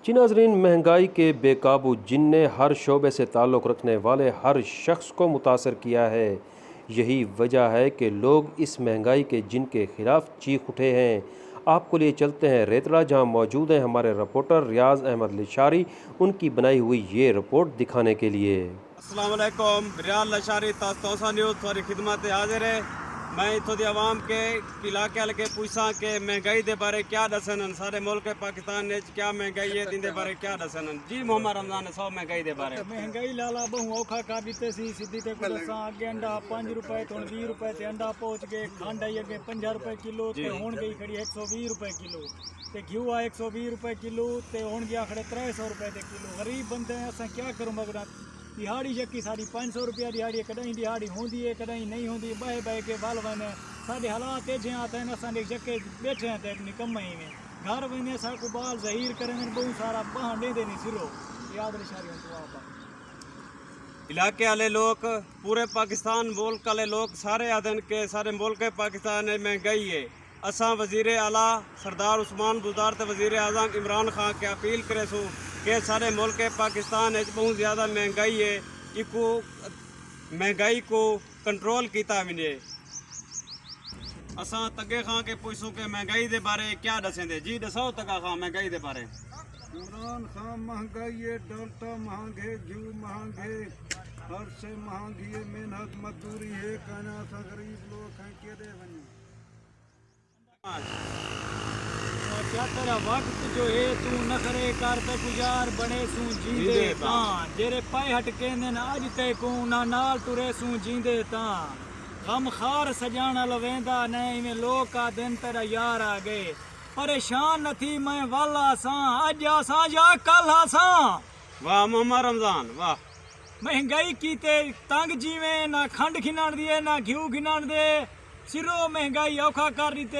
जी नाज़रीन, महंगाई के बेकाबू जिन ने हर शोबे से ताल्लुक़ रखने वाले हर शख्स को मुतासर किया है। यही वजह है कि लोग इस महंगाई के जिन के ख़िलाफ़ चीख उठे हैं। आपको लिए चलते हैं रेतला, जहां मौजूद हैं हमारे रिपोर्टर रियाज अहमद लिशारी, उनकी बनाई हुई ये रिपोर्ट दिखाने के लिए। अस्सलाम वालेकुम, रियाज लिशारी तौसा न्यूज़ थोड़ी खिदमत हाजिर है। मैं इतों दी आवाम के इलाके वाले के पूछा कि महंगाई के बारे क्या दसन, सारे मुल्क पाकिस्तान ने क्या महंगाई है दिन बारे क्या दसन। जी मोहम्मद रमजान सौ महंगाई के बारे महंगाई लाला बहु औखा कर दिते सी सीधी ते को दसा अगे अंडा 5 रुपए तो 20 रुपए ते अंडा पहुंच गए। खंड आई अगे 50 रुपए किलो ते हुण गई खड़ी 120 रुपए किलो ते घी आ 120 रुपए किलो ते हुण गया खड़े 300 रुपए ते किलो। गरीब बंदे अस क्या करूं मगर दिहाड़ी जकी सारी 500 रुपया दिहाड़ी, कदई दिहाड़ी होंदी है कदई नहीं होंदी। बह बह के बाल वने सारे हालात जे आते हैं असां जके बैठे हैं ते निकम्मे ही में घर वने सा को बाल ज़हीर करें बहुत सारा बहां दे देनी सिरो। याद लिशारी तो आप इलाके वाले लोग पूरे पाकिस्तान मुल्क वाले लोग सारे आदन के सारे मुल्क पाकिस्तान में महंगाई है। असा वजीर आला सरदार उस्मान बुज़दार ते वजीर आज़म इमरान खान के अपील करे सो कि सारे मुल्क पाकिस्तान बहुत ज़्यादा महंगाई है, इको महंगाई को कंट्रोल किया वने। असा तगे खां के पूछो के महंगाई के बारे क्या दसेंदे। जी दसो तगा खां महंगाई के बारे। इमरान खान महंगाई है, डॉलता महंगे, घी महंगे, हर से महंगी है, मेहनत मजदूरी है, कहना सा गरीब लोग हैं के दे बनी। क्या तेरा वक्त जो है तू नखरे कर ते गुजार बने सू जींदे तां। जेरे पाए हटके ने आज ते को ना नाल टुरे सू जींदे तां। गम खार सजाना लवेंदा नहीं में लोग का दिन तेरा यार आ गए। परेशान न थी मैं वाला सा आज आसा या कल आसा। वाह मोहम्मद रमजान वाह। महंगाई की ते तंग जीवे ना खंड खिनाण दिए ना घी खिनाण दे। सिरो महंगाई औखा कर दी ते